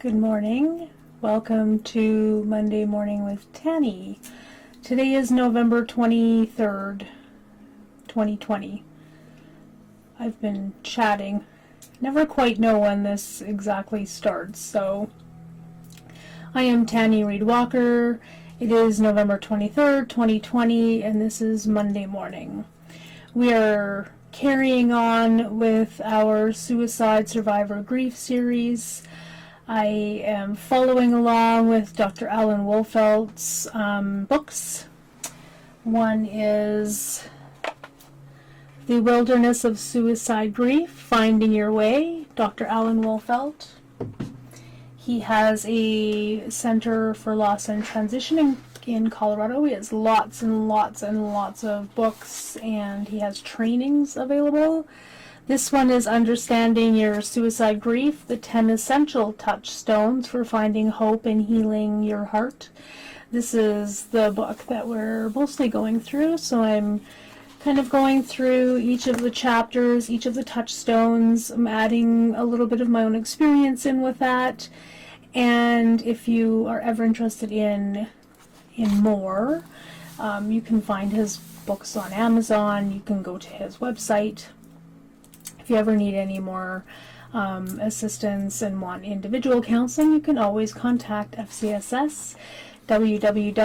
Good morning. Welcome to Monday Morning with Tanie. Today is November 23rd, 2020. I've been chatting. Never quite know when this exactly starts, so I am Tanie Reed Walker. It is November 23rd, 2020, and this is Monday morning. We are carrying on with our Suicide Survivor Grief series. I am following along with Dr. Alan Wolfelt's books. One is The Wilderness of Suicide Grief, Finding Your Way, Dr. Alan Wolfelt. He has a Center for Loss and Transition in Colorado. He has lots and lots and lots of books, and he has trainings available. This one is Understanding Your Suicide Grief, the 10 Essential Touchstones for Finding Hope and Healing Your Heart. This is the book that we're mostly going through, so I'm kind of going through each of the chapters, each of the touchstones. I'm adding a little bit of my own experience in with that. And if you are ever interested in more, you can find his books on Amazon. You can go to his website. If you ever need any more assistance and want individual counseling, you can always contact FCSS, www.fcss.ca,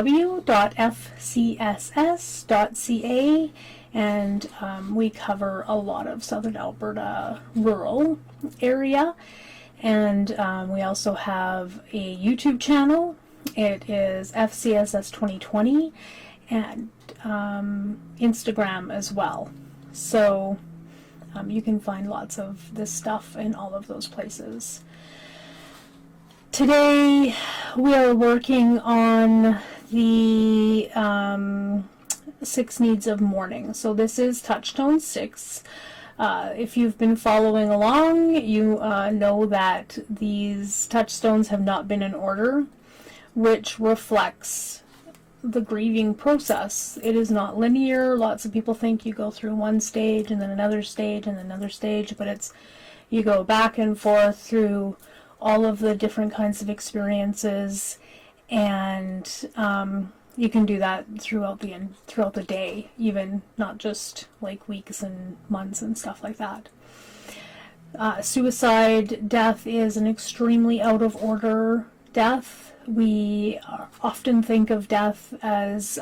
and we cover a lot of Southern Alberta rural area. And we also have a YouTube channel. It is FCSS 2020, and Instagram as well. So you can find lots of this stuff in all of those places. Today we are working on the 6 needs of mourning. So this is Touchstone 6. If you've been following along, you know that these touchstones have not been in order, which reflects the grieving process. It is not linear. Lots of people think you go through one stage and then another stage and another stage, but it's you go back and forth through all of the different kinds of experiences, and you can do that throughout the day, even not just like weeks and months and stuff like that. Suicide death is an extremely out of order death. We often think of death as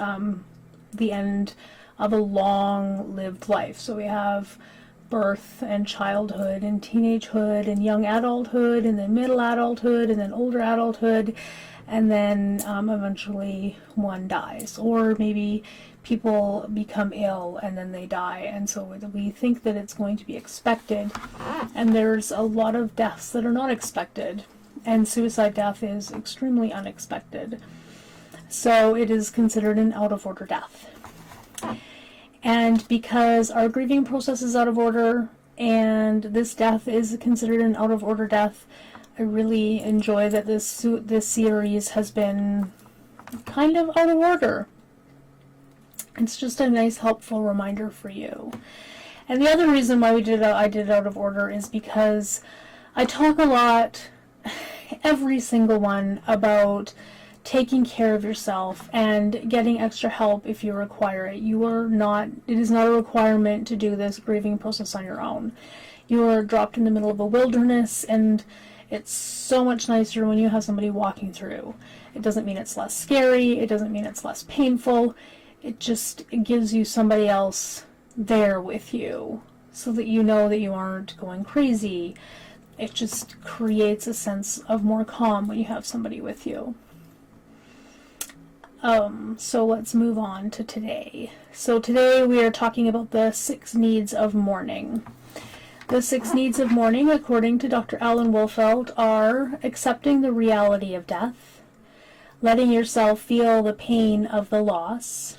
the end of a long-lived life. So we have birth and childhood and teenagehood and young adulthood and then middle adulthood and then older adulthood, and then eventually one dies. Or maybe people become ill and then they die, and so we think that it's going to be expected, and there's a lot of deaths that are not expected. And suicide death is extremely unexpected. So it is considered an out-of-order death. And because our grieving process is out of order, and this death is considered an out-of-order death, I really enjoy that this series has been kind of out of order. It's just a nice, helpful reminder for you. And the other reason why I did it out of order is because I talk a lot, every single one, about taking care of yourself and getting extra help if you require it. It is not a requirement to do this grieving process on your own. You are dropped in the middle of a wilderness, and it's so much nicer when you have somebody walking through. It doesn't mean it's less scary. It doesn't mean it's less painful. It gives you somebody else there with you so that you know that you aren't going crazy. It just creates a sense of more calm when you have somebody with you. So let's move on to today. So today we are talking about the 6 needs of mourning. The 6 needs of mourning, according to Dr. Alan Wolfelt, are accepting the reality of death, letting yourself feel the pain of the loss,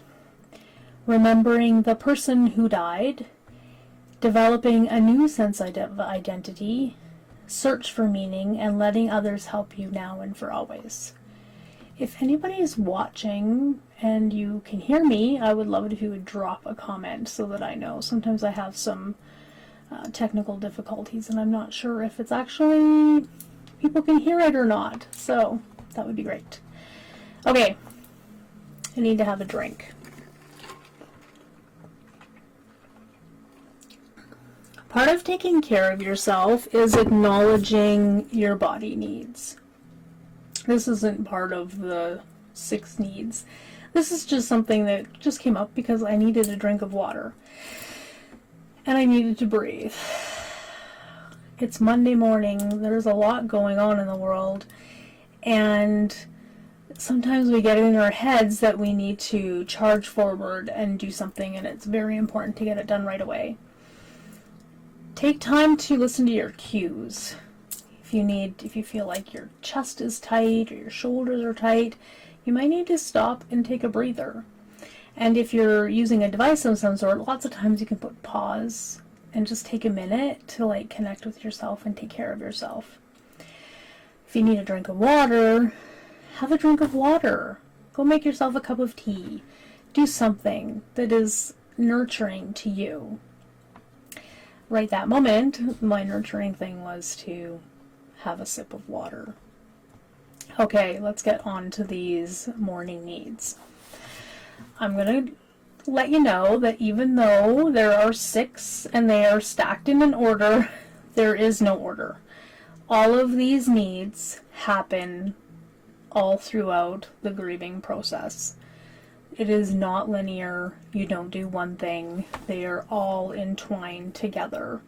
remembering the person who died, developing a new sense of identity, search for meaning, and letting others help you now and for always. If anybody is watching and you can hear me, I would love it if you would drop a comment so that I know. Sometimes I have some technical difficulties and I'm not sure if it's actually people can hear it or not. So that would be great. Okay, I need to have a drink. Part of taking care of yourself is acknowledging your body needs. This isn't part of the 6 needs. This is just something that just came up because I needed a drink of water. And I needed to breathe. It's Monday morning. There's a lot going on in the world. And sometimes we get in our heads that we need to charge forward and do something, and it's very important to get it done right away. Take time to listen to your cues. If you feel like your chest is tight or your shoulders are tight, you might need to stop and take a breather. And if you're using a device of some sort, lots of times you can put pause and just take a minute to like connect with yourself and take care of yourself. If you need a drink of water, have a drink of water. Go make yourself a cup of tea. Do something that is nurturing to you. Right that moment, my nurturing thing was to have a sip of water. Okay, let's get on to these morning needs. I'm going to let you know that even though there are 6 and they are stacked in an order, there is no order. All of these needs happen all throughout the grieving process. It is not linear. You don't do one thing. They are all entwined together.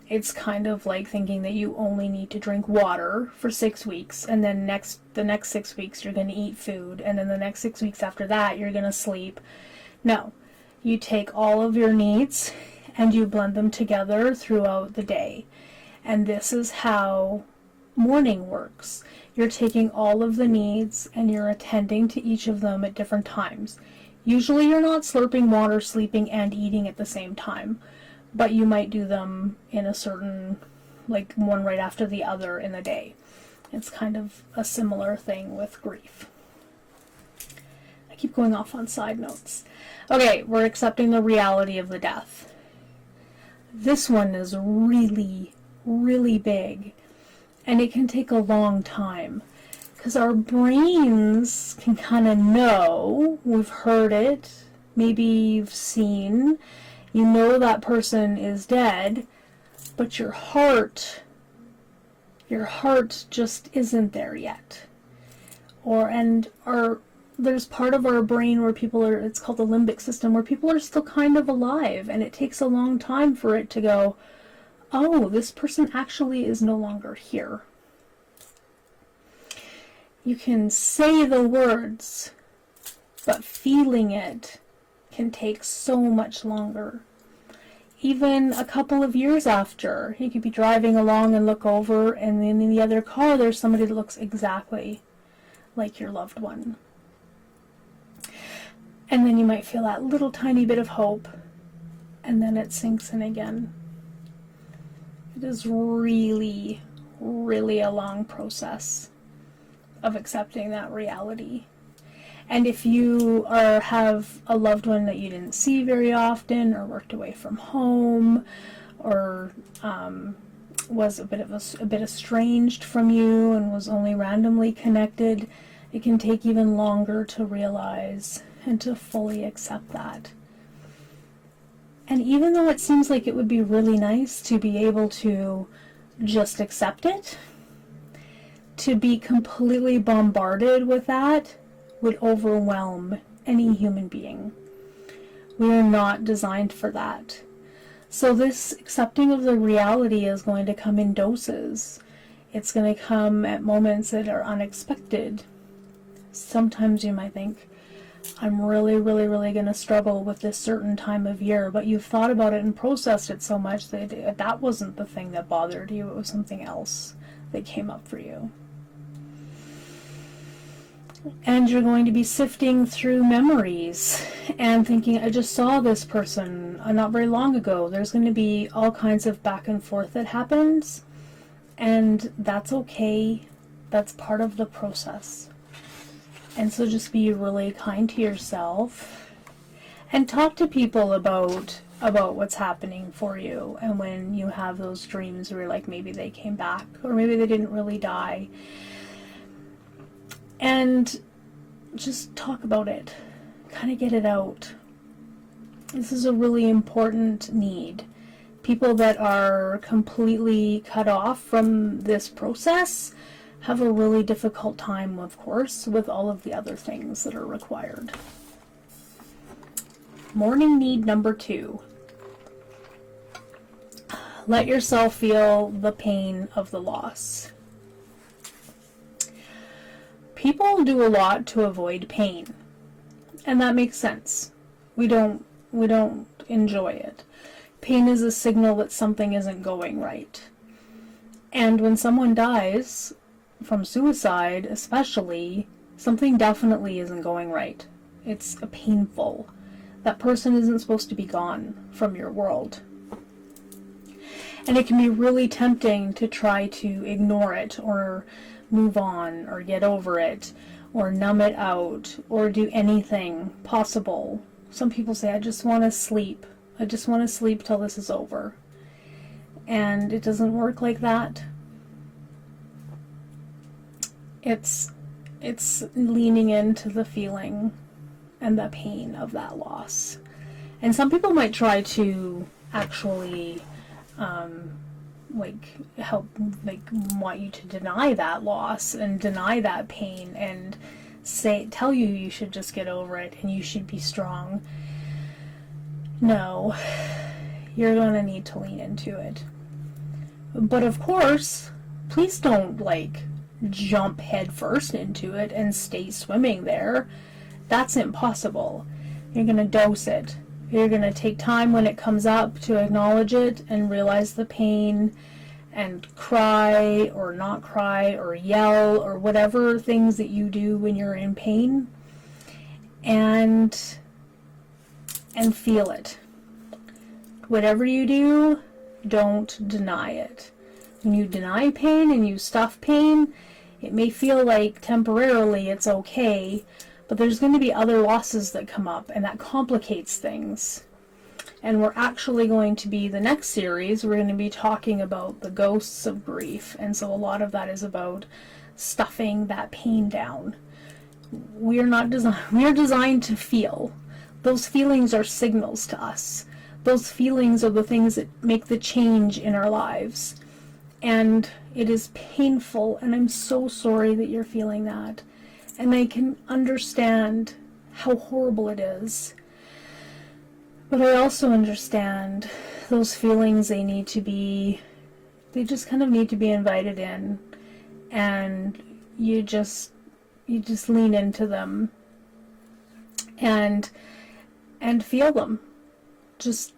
It's kind of like thinking that you only need to drink water for 6 weeks, and then the next 6 weeks you're going to eat food, and then the next 6 weeks after that you're going to sleep. No. You take all of your needs and you blend them together throughout the day. And this is how mourning works. You're taking all of the needs and you're attending to each of them at different times. Usually you're not slurping water, sleeping, and eating at the same time, but you might do them in a certain, like one right after the other in the day. It's kind of a similar thing with grief. I keep going off on side notes. Okay, we're accepting the reality of the death. This one is really, really big. And it can take a long time because our brains can kind of know, we've heard it, maybe you've seen, you know that person is dead, but your heart just isn't there yet. There's part of our brain where it's called the limbic system, where people are still kind of alive, and it takes a long time for it to go, oh, this person actually is no longer here. You can say the words, but feeling it can take so much longer. Even a couple of years after, you could be driving along and look over, and then in the other car there's somebody that looks exactly like your loved one. And then you might feel that little tiny bit of hope, and then it sinks in again. It is really, really a long process of accepting that reality. And if you have a loved one that you didn't see very often, or worked away from home, or was a bit estranged from you and was only randomly connected, it can take even longer to realize and to fully accept that. And even though it seems like it would be really nice to be able to just accept it, to be completely bombarded with that would overwhelm any human being. We are not designed for that. So this accepting of the reality is going to come in doses. It's going to come at moments that are unexpected. Sometimes you might think, I'm really, really, really going to struggle with this certain time of year, but you've thought about it and processed it so much that that wasn't the thing that bothered you, it was something else that came up for you. And you're going to be sifting through memories and thinking, I just saw this person not very long ago. There's going to be all kinds of back and forth that happens, and that's okay. That's part of the process. And so just be really kind to yourself and talk to people about about what's happening for you, and when you have those dreams where like maybe they came back or maybe they didn't really die, and just talk about it, kind of get it out. This is a really important need. People that are completely cut off from this process have a really difficult time, of course, with all of the other things that are required. Mourning need number 2. Let yourself feel the pain of the loss. People do a lot to avoid pain, and that makes sense. We don't enjoy it. Pain is a signal that something isn't going right. And when someone dies from suicide, especially, something definitely isn't going right. It's painful. That person isn't supposed to be gone from your world. And it can be really tempting to try to ignore it or move on or get over it or numb it out or do anything possible. Some people say, I just want to sleep. I just want to sleep till this is over. And it doesn't work like that. It's leaning into the feeling and the pain of that loss. And some people might try to actually help, want you to deny that loss and deny that pain and tell you should just get over it and you should be strong. No, you're gonna need to lean into it. But of course, please don't jump head first into it and stay swimming there. That's impossible. You're gonna dose it. You're going to take time when it comes up to acknowledge it and realize the pain and cry or not cry or yell or whatever things that you do when you're in pain, and feel it. Whatever you do, don't deny it. When you deny pain and you stuff pain, it may feel like temporarily it's okay, but there's going to be other losses that come up, and that complicates things. And we're actually going to be, the next series, we're going to be talking about the ghosts of grief. And so a lot of that is about stuffing that pain down. We are designed to feel. Those feelings are signals to us. Those feelings are the things that make the change in our lives. And it is painful, and I'm so sorry that you're feeling that. And I can understand how horrible it is. But I also understand those feelings, they just kind of need to be invited in. And you just lean into them and feel them. Just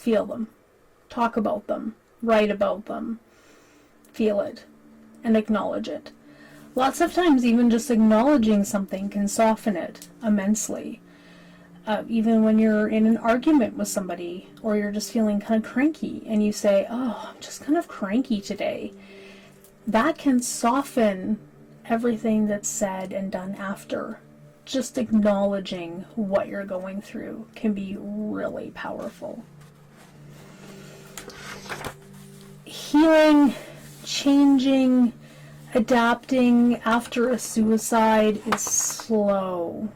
feel them. Talk about them. Write about them. Feel it and acknowledge it. Lots of times even just acknowledging something can soften it immensely. Even when you're in an argument with somebody, or you're just feeling kind of cranky and you say, oh, I'm just kind of cranky today. That can soften everything that's said and done after. Just acknowledging what you're going through can be really powerful. Healing, changing, adapting after a suicide is slow,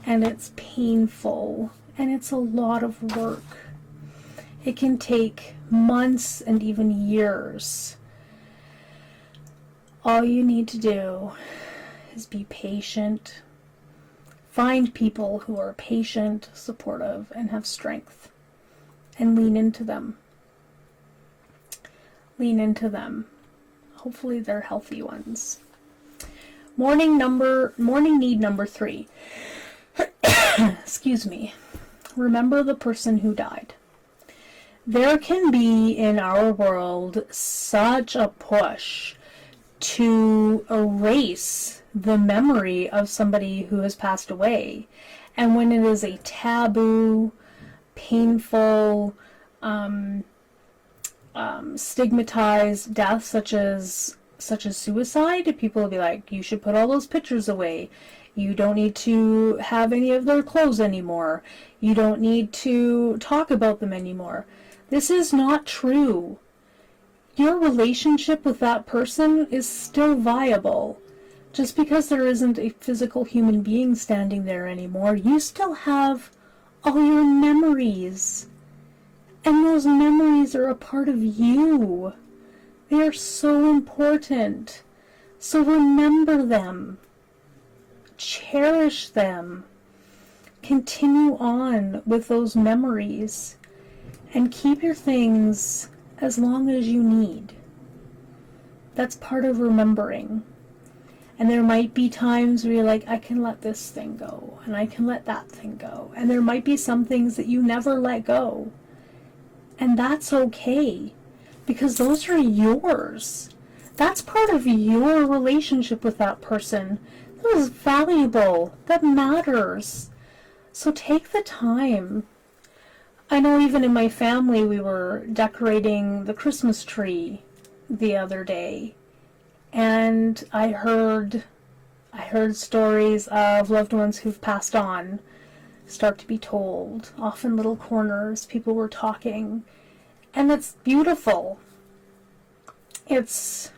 and it's painful, and it's a lot of work. It can take months and even years. All you need to do is be patient. Find people who are patient, supportive, and have strength, and lean into them. Lean into them. Hopefully they're healthy ones. Mourning need number 3. Excuse me. Remember the person who died. There can be in our world such a push to erase the memory of somebody who has passed away. And when it is a taboo, painful, stigmatized death such as suicide, people will be like, you should put all those pictures away. You don't need to have any of their clothes anymore. You don't need to talk about them anymore. This is not true. Your relationship with that person is still viable. Just because there isn't a physical human being standing there anymore, you still have all your memories. And those memories are a part of you. They are so important. So remember them. Cherish them. Continue on with those memories. And keep your things as long as you need. That's part of remembering. And there might be times where you're like, I can let this thing go, and I can let that thing go. And there might be some things that you never let go. And that's okay, because those are yours. That's part of your relationship with that person. That is valuable. That matters. So take the time. I know even in my family we were decorating the Christmas tree the other day. And I heard stories of loved ones who've passed on start to be told. Often little corners, people were talking. And it's beautiful. It's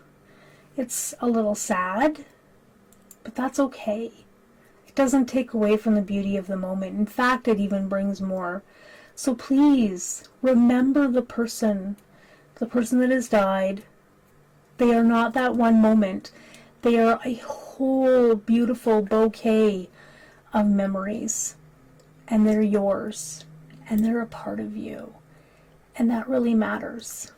a little sad, but that's okay. It doesn't take away from the beauty of the moment. In fact, it even brings more. So please, remember the person that has died. They are not that one moment. They are a whole beautiful bouquet of memories. And they're yours. And they're a part of you. And that really matters.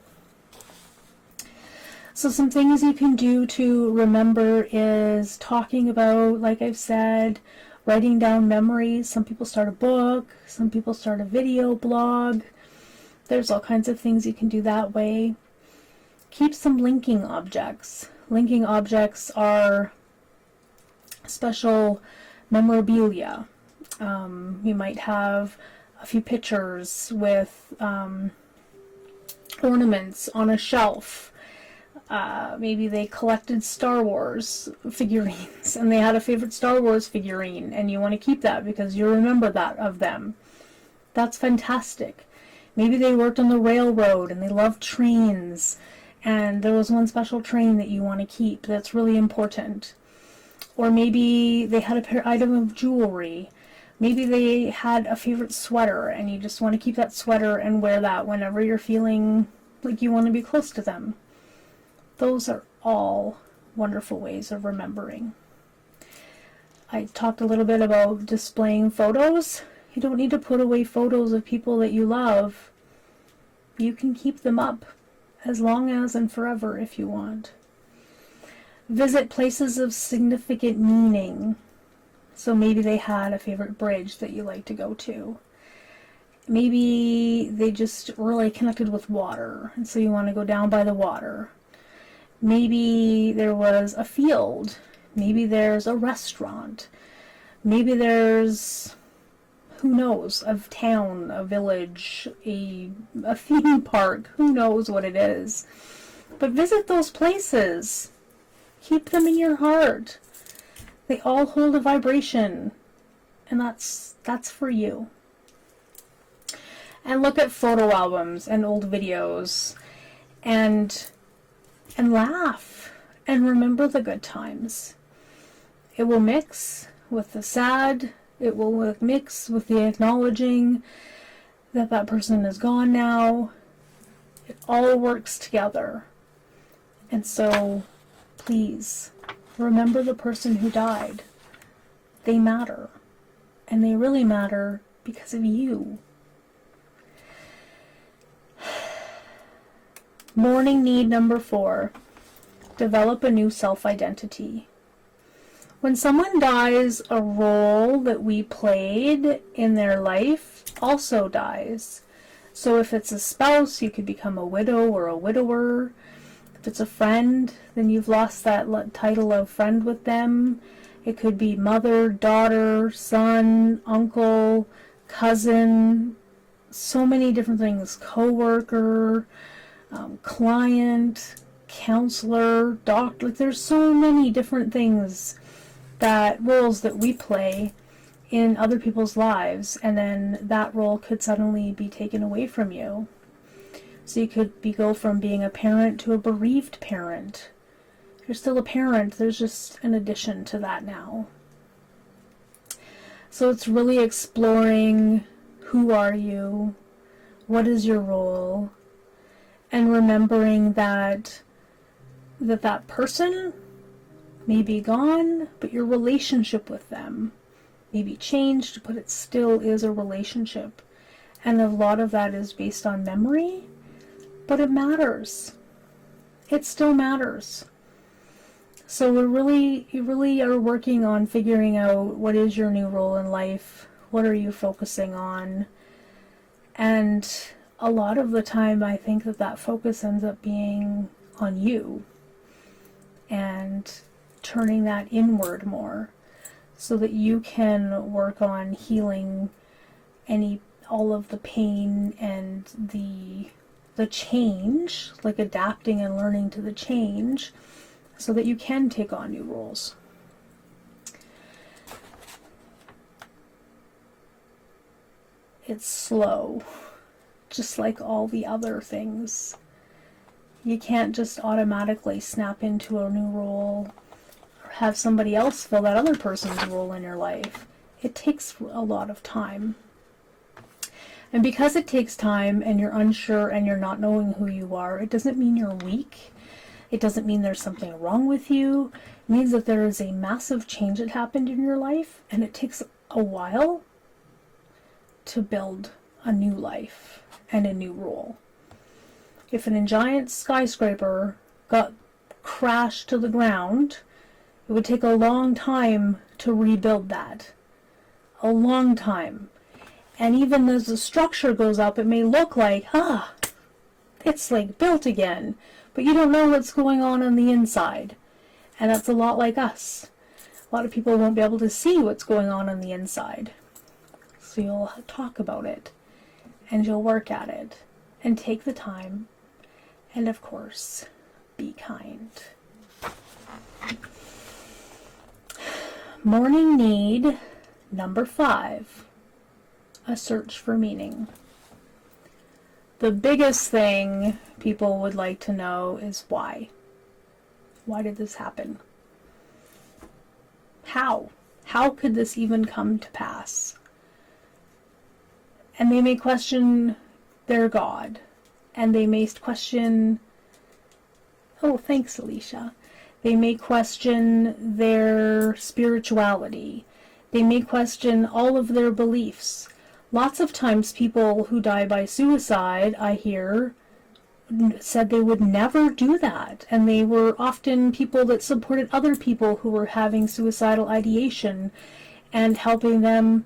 So some things you can do to remember is talking about, like I've said, writing down memories. Some people start a book. Some people start a video blog. There's all kinds of things you can do that way. Keep some linking objects. Linking objects are special memorabilia. You might have a few pictures with ornaments on a shelf. Maybe they collected Star Wars figurines and they had a favorite Star Wars figurine and you want to keep that because you remember that of them. That's fantastic. Maybe they worked on the railroad and they loved trains. And there was one special train that you want to keep that's really important. Or maybe they had a item of jewelry. Maybe they had a favorite sweater and you just want to keep that sweater and wear that whenever you're feeling like you want to be close to them. Those are all wonderful ways of remembering. I talked a little bit about displaying photos. You don't need to put away photos of people that you love. You can keep them up. As long as and forever if you want. Visit places of significant meaning. So maybe they had a favorite bridge that you like to go to. Maybe they just really connected with water, and so you want to go down by the water. Maybe there was a field. Maybe there's a restaurant. Maybe there's, who knows, a town, a village, a theme park, who knows what it is. But visit those places. Keep them in your heart. They all hold a vibration. And that's for you. And look at photo albums and old videos and laugh and remember the good times. It will mix with the sad. It will mix with the acknowledging that that person is gone now. It all works together. And so, please, remember the person who died. They matter. And they really matter because of you. Mourning need number 4. Develop a new self-identity. When someone dies, a role that we played in their life also dies. So if it's a spouse, you could become a widow or a widower. If it's a friend, then you've lost that title of friend with them. It could be mother, daughter, son, uncle, cousin, so many different things. Co-worker, client, counselor, doctor. Like there's so many different things that roles that we play in other people's lives, and then that role could suddenly be taken away from you. So you could go from being a parent to a bereaved parent. You're still a parent, there's just an addition to that now. So it's really exploring, who are you, what is your role, and remembering that that person may be gone, but your relationship with them may be changed, but it still is a relationship. And a lot of that is based on memory, but it matters. It still matters. So you really are working on figuring out, what is your new role in life? What are you focusing on? And a lot of the time, I think that focus ends up being on you, and turning that inward more, so that you can work on healing all of the pain and the change, like adapting and learning to the change, so that you can take on new roles. It's slow, just like all the other things. You can't just automatically snap into a new role or have somebody else fill that other person's role in your life. It takes a lot of time. And because it takes time, and you're unsure and you're not knowing who you are, it doesn't mean you're weak. It doesn't mean there's something wrong with you. It means that there is a massive change that happened in your life, and it takes a while to build a new life and a new role. If a giant skyscraper got crashed to the ground, it would take a long time to rebuild that. A long time. And even as the structure goes up, it may look like, it's like built again. But you don't know what's going on the inside. And that's a lot like us. A lot of people won't be able to see what's going on the inside. So you'll talk about it. And you'll work at it. And take the time. And of course, be kind. Mourning need number 5. A search for meaning. The biggest thing people would like to know is why. Why did this happen? How? How could this even come to pass? And they may question their God. And they may question, oh, thanks, Alicia. They may question their spirituality. They may question all of their beliefs. Lots of times people who die by suicide, I hear, said they would never do that. And they were often people that supported other people who were having suicidal ideation and helping them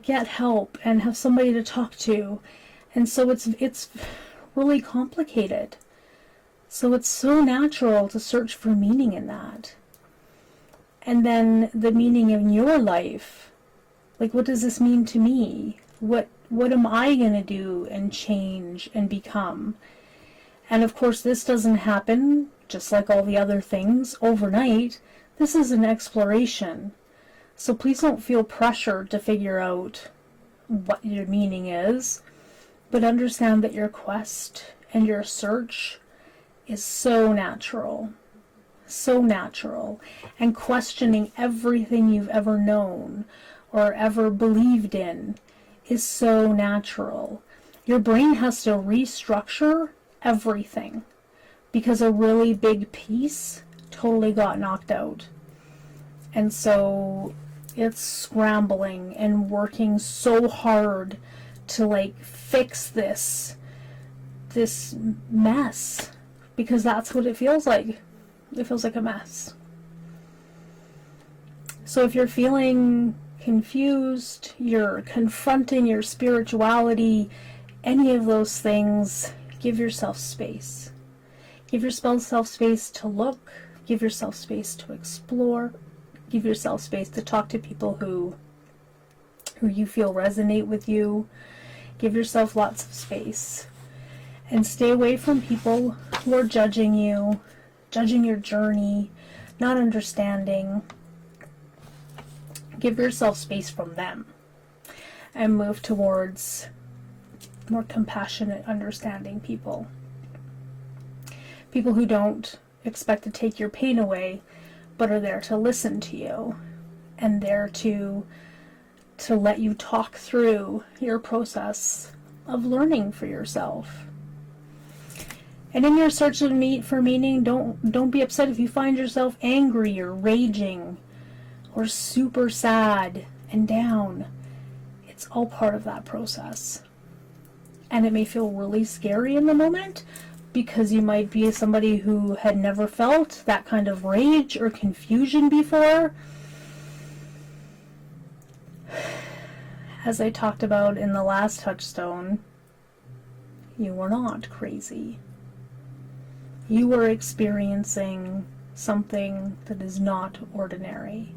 get help and have somebody to talk to. And so it's really complicated. So it's so natural to search for meaning in that. And then the meaning in your life. What does this mean to me? What am I going to do and change and become? And of course, this doesn't happen, just like all the other things, overnight. This is an exploration. So please don't feel pressured to figure out what your meaning is, but understand that your quest and your search is so natural. So natural. And questioning everything you've ever known or ever believed in is so natural. Your brain has to restructure everything because a really big piece totally got knocked out. And so it's scrambling and working so hard to fix this mess, because that's what it feels like. It feels like a mess. So if you're feeling confused, you're confronting your spirituality, any of those things, give yourself space. Give yourself space to look. Give yourself space to explore. Give yourself space to talk to people who you feel resonate with you. Give yourself lots of space. And stay away from people who are judging you, judging your journey, not understanding. Give yourself space from them and move towards more compassionate, understanding people. People who don't expect to take your pain away, but are there to listen to you and there to let you talk through your process of learning for yourself. And in your search for meaning, don't be upset if you find yourself angry or raging or super sad and down. It's all part of that process. And it may feel really scary in the moment because you might be somebody who had never felt that kind of rage or confusion before. As I talked about in the last touchstone, you were not crazy. You were experiencing something that is not ordinary.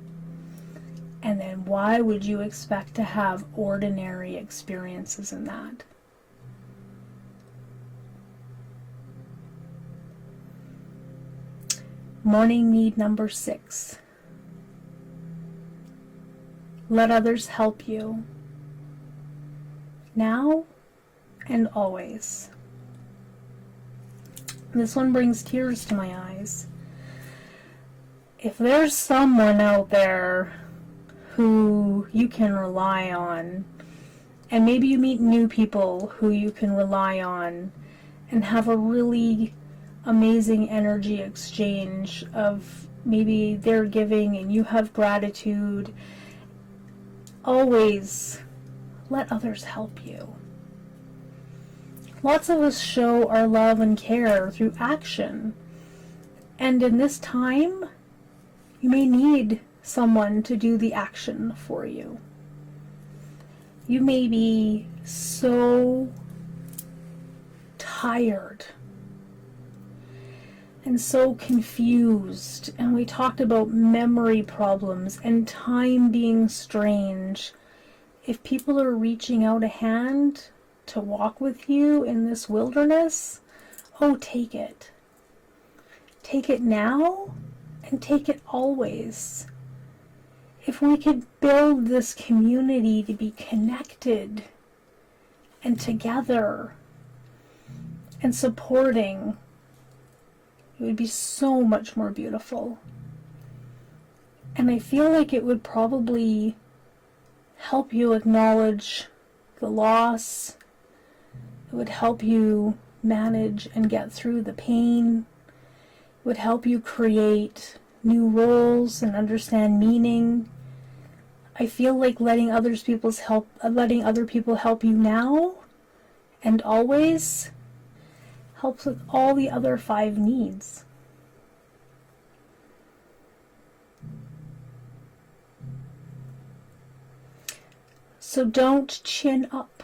And then why would you expect to have ordinary experiences in that? Mourning need number 6. Let others help you, now and always. This one brings tears to my eyes. If there's someone out there who you can rely on, and maybe you meet new people who you can rely on and have a really amazing energy exchange of maybe they're giving and you have gratitude, always let others help you. Lots of us show our love and care through action. And in this time, you may need someone to do the action for you. You may be so tired and so confused. And we talked about memory problems and time being strange. If people are reaching out a hand to walk with you in this wilderness, oh, take it. Take it now and take it always. If we could build this community to be connected and together and supporting, it would be so much more beautiful. And I feel like it would probably help you acknowledge the loss. It would help you manage and get through the pain. It would help you create new roles and understand meaning. I feel like letting other people help you now and always helps with all the other 5 needs. So don't chin up.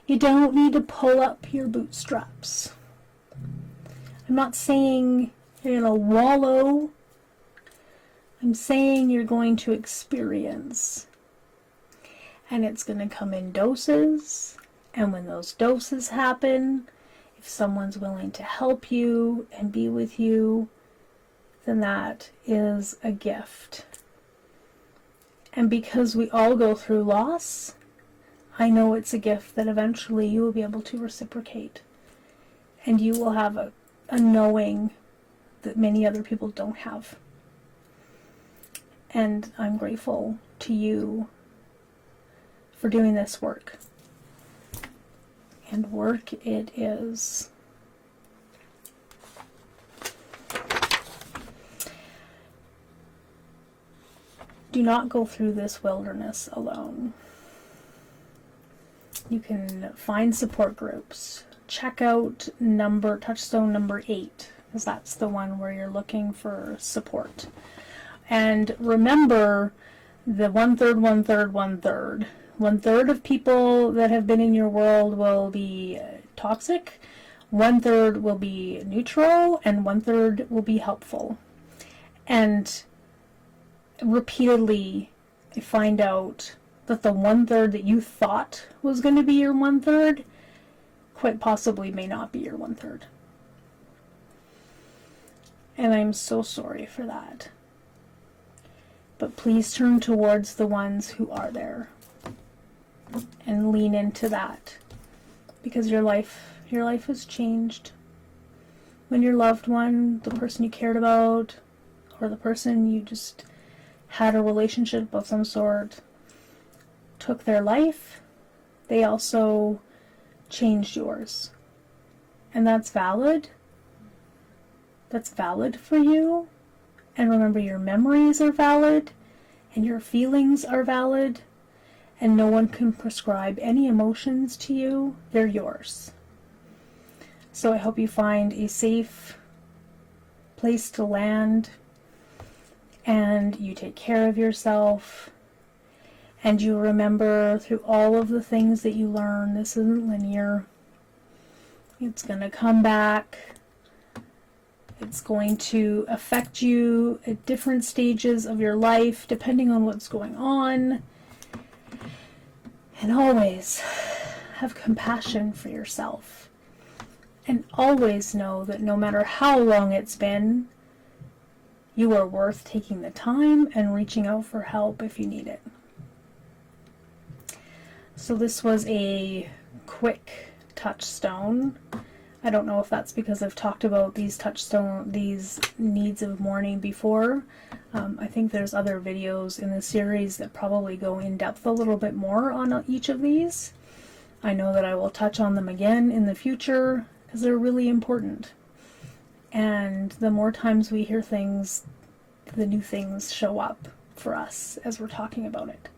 You don't need to pull up your bootstraps. I'm not saying you're going to wallow. I'm saying you're going to experience. And it's going to come in doses. And when those doses happen, if someone's willing to help you and be with you, then that is a gift. And because we all go through loss, I know it's a gift that eventually you will be able to reciprocate. And you will have a knowing that many other people don't have. And I'm grateful to you for doing this work. And work it is. Do not go through this wilderness alone. You can find support groups. Check out touchstone number 8, because that's the one where you're looking for support. And remember the 1/3, 1/3, 1/3. 1/3 of people that have been in your world will be toxic, 1/3 will be neutral, and 1/3 will be helpful. And repeatedly I find out that the 1/3 that you thought was going to be your 1/3 quite possibly may not be your 1/3. And I'm so sorry for that. but please turn towards the ones who are there and lean into that, because your life has changed. When your loved one, the person you cared about, or the person you just had a relationship of some sort, took their life, they also changed yours. And that's valid. That's valid for you. And remember, your memories are valid, and your feelings are valid, and no one can prescribe any emotions to you. They're yours. So I hope you find a safe place to land, and you take care of yourself, and you remember through all of the things that you learn, this isn't linear. It's going to come back. It's going to affect you at different stages of your life, depending on what's going on. And always have compassion for yourself. And always know that no matter how long it's been, you are worth taking the time and reaching out for help if you need it. So this was a quick touchstone. I don't know if that's because I've talked about these needs of mourning before. I think there's other videos in the series that probably go in depth a little bit more on each of these. I know that I will touch on them again in the future, because they're really important. And the more times we hear things, the new things show up for us as we're talking about it.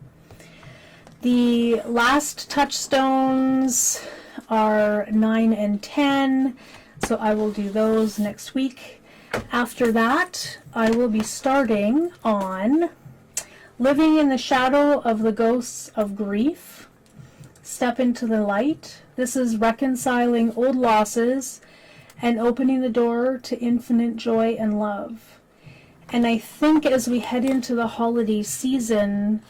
The last touchstones are 9 and 10, so I will do those next week. After that, I will be starting on living in the shadow of the ghosts of grief. Step into the light. This is reconciling old losses and opening the door to infinite joy and love. And I think as we head into the holiday season,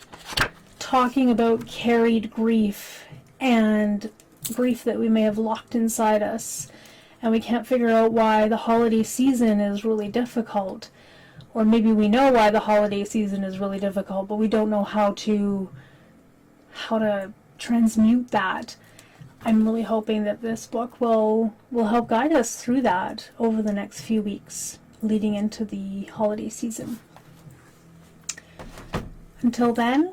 talking about carried grief and grief that we may have locked inside us, and we can't figure out why the holiday season is really difficult, or maybe we know why the holiday season is really difficult, but we don't know how to transmute that. I'm really hoping that this book will help guide us through that over the next few weeks leading into the holiday season. Until then,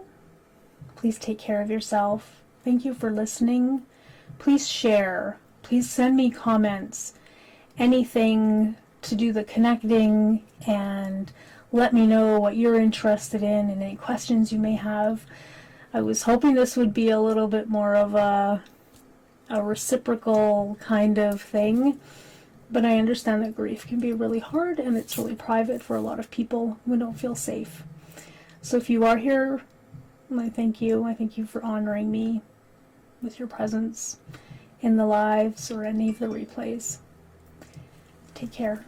please take care of yourself. Thank you for listening. Please share. Please send me comments. Anything to do the connecting, and let me know what you're interested in and any questions you may have. I was hoping this would be a little bit more of a reciprocal kind of thing, but I understand that grief can be really hard and it's really private for a lot of people who don't feel safe. So if you are here, I thank you. I thank you for honoring me with your presence in the lives or any of the replays. Take care.